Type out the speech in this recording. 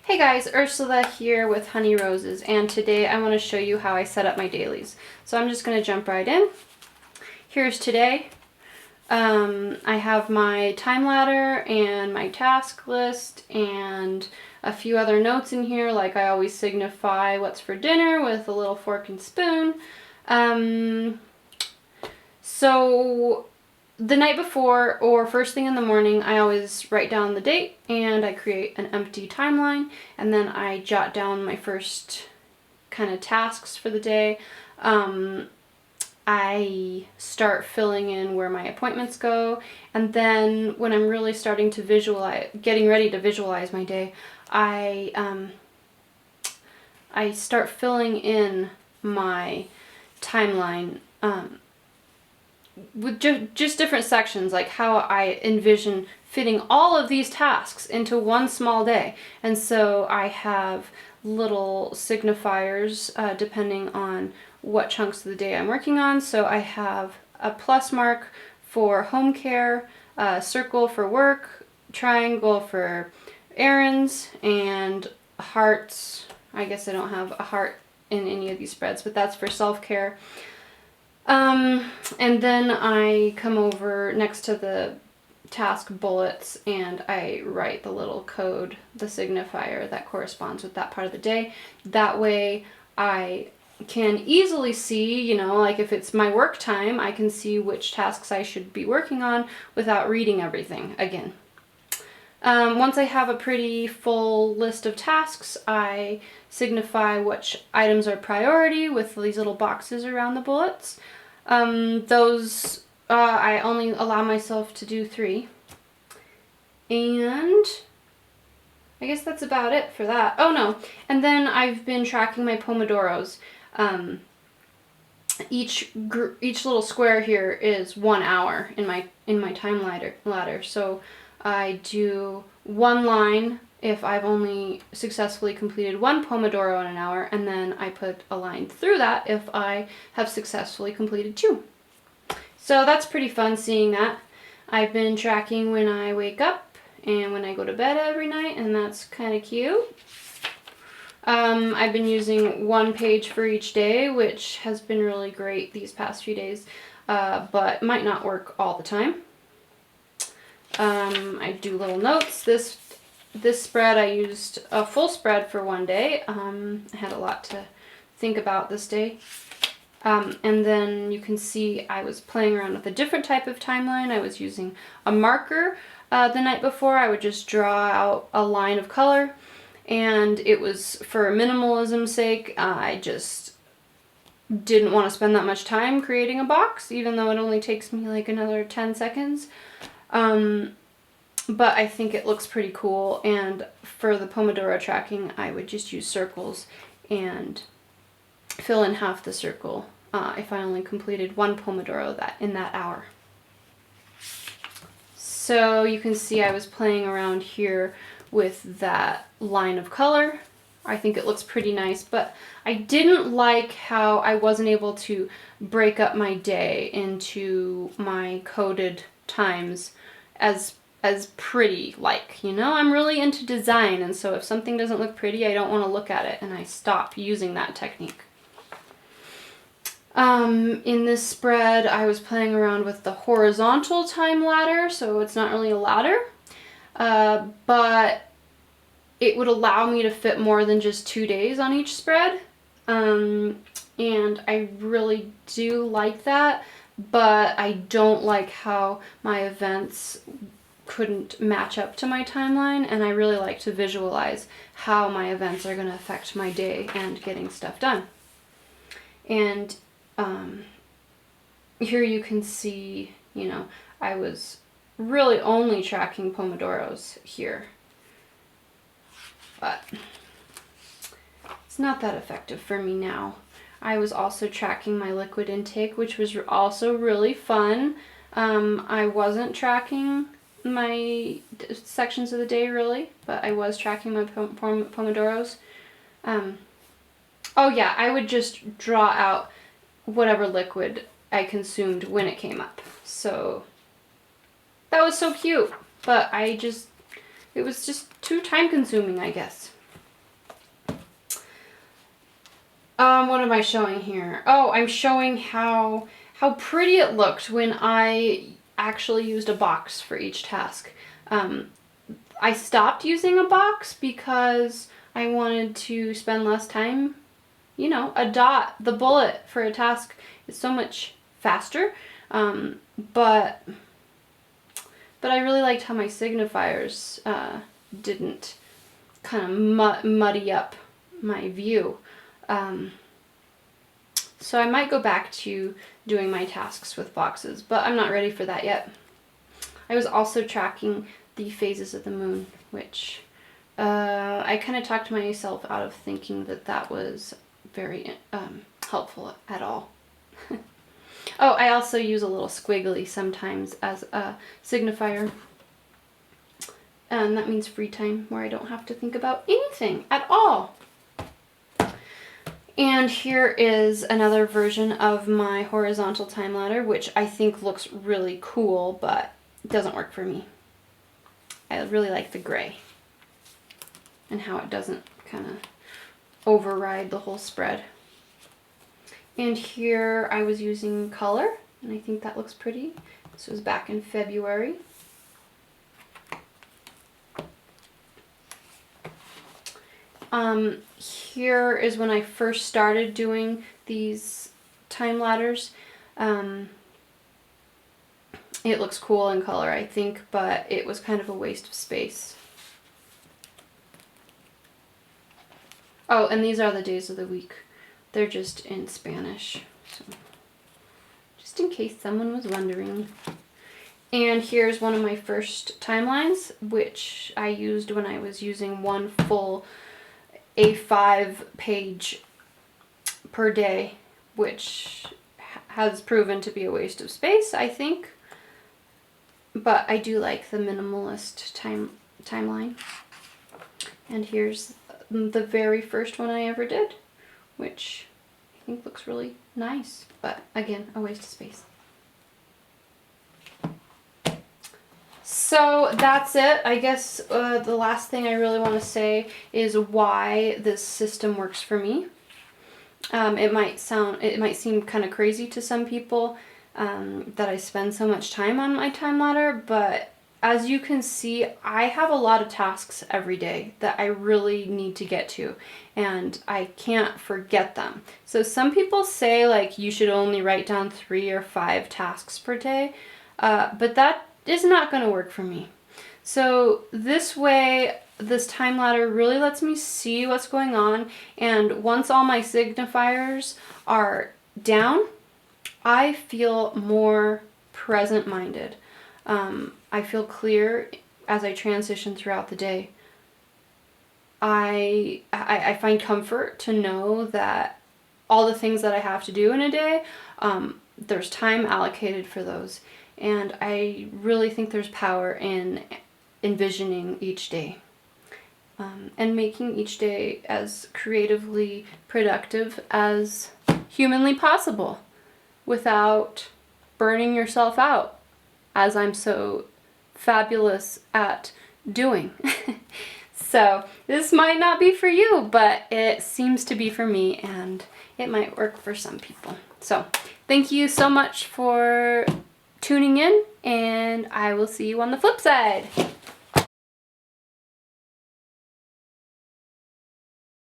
Hey guys, Ursula here with Honey Roses, and today I want to show you how I set up my dailies. So I'm just going to jump right in. Here's today. I have my time ladder and my task list and a few other notes in here, like I always signify what's for dinner with a little fork and spoon. So the night before or first thing in the morning, I always write down the date and I create an empty timeline, and then I jot down my first kind of tasks for the day. I start filling in where my appointments go, and then when I'm really starting to getting ready to visualize my day, I start filling in my timeline with just different sections, like how I envision fitting all of these tasks into one small day. And so I have little signifiers depending on what chunks of the day I'm working on. So I have a plus mark for home care, a circle for work, triangle for errands, and hearts. I guess I don't have a heart in any of these spreads, but that's for self-care. And then I come over next to the task bullets and I write the little code, the signifier that corresponds with that part of the day. That way I can easily see, like if it's my work time, I can see which tasks I should be working on without reading everything again. Once I have a pretty full list of tasks, I signify which items are priority with these little boxes around the bullets. I only allow myself to do 3. And I guess that's about it for that. Oh no, and then I've been tracking my pomodoros. Each little square here is 1 hour in my time ladder. So I do 1 line if I've only successfully completed 1 pomodoro in an hour, and then I put a line through that if I have successfully completed 2. So that's pretty fun seeing that. I've been tracking when I wake up and when I go to bed every night, and that's kind of cute. I've been using 1 page for each day, which has been really great these past few days, but might not work all the time. I do little notes. This spread, I used a full spread for 1 day. I had a lot to think about this day. And then you can see I was playing around with a different type of timeline. I was using a marker. The night before, I would just draw out a line of color, and it was for minimalism's sake. I just didn't want to spend that much time creating a box, even though it only takes me like another 10 seconds. But I think it looks pretty cool, and for the pomodoro tracking, I would just use circles and fill in half the circle if I only completed 1 pomodoro in that hour. So you can see I was playing around here with that line of color. I think it looks pretty nice, but I didn't like how I wasn't able to break up my day into my coded times as pretty, I'm really into design, and so if something doesn't look pretty, I don't want to look at it, and I stop using that technique. In this spread, I was playing around with the horizontal time ladder, so it's not really a ladder, but it would allow me to fit more than just 2 days on each spread, and I really do like that, but I don't like how my events couldn't match up to my timeline, and I really like to visualize how my events are going to affect my day and getting stuff done. And here you can see, I was really only tracking pomodoros here, but it's not that effective for me now. I was also tracking my liquid intake, which was also really fun. I wasn't tracking my sections of the day really, but I was tracking my pomodoros. Oh yeah, I would just draw out whatever liquid I consumed when it came up. So that was so cute, but it was just too time consuming, I guess. What am I showing here? Oh, I'm showing how pretty it looked when I actually used a box for each task. I stopped using a box because I wanted to spend less time. You know, a dot, the bullet for a task is so much faster. But I really liked how my signifiers didn't kind of muddy up my view. So I might go back to doing my tasks with boxes, but I'm not ready for that yet. I was also tracking the phases of the moon, which I kind of talked myself out of thinking that that was very helpful at all. Oh, I also use a little squiggly sometimes as a signifier. And that means free time where I don't have to think about anything at all. And here is another version of my horizontal time ladder, which I think looks really cool, but it doesn't work for me. I really like the gray and how it doesn't kind of override the whole spread. And here I was using color, and I think that looks pretty. This was back in February. Here is when I first started doing these time ladders. It looks cool in color, I think, but it was kind of a waste of space. Oh, and these are the days of the week. They're just in Spanish, so just in case someone was wondering. And here's one of my first timelines, which I used when I was using one full A5 page per day, which has proven to be a waste of space, I think. But I do like the minimalist timeline. And here's the very first one I ever did, which I think looks really nice, but again, a waste of space. So that's it. I guess the last thing I really want to say is why this system works for me. It might seem kind of crazy to some people that I spend so much time on my time ladder, but as you can see, I have a lot of tasks every day that I really need to get to, and I can't forget them. So some people say like you should only write down 3 or 5 tasks per day, but that is not going to work for me. So this way, this time ladder really lets me see what's going on, and once all my signifiers are down, I feel more present-minded. I feel clear as I transition throughout the day. I find comfort to know that all the things that I have to do in a day, there's time allocated for those. And I really think there's power in envisioning each day and making each day as creatively productive as humanly possible without burning yourself out, as I'm so fabulous at doing. So this might not be for you, but it seems to be for me, and it might work for some people. So thank you so much for tuning in, and I will see you on the flip side.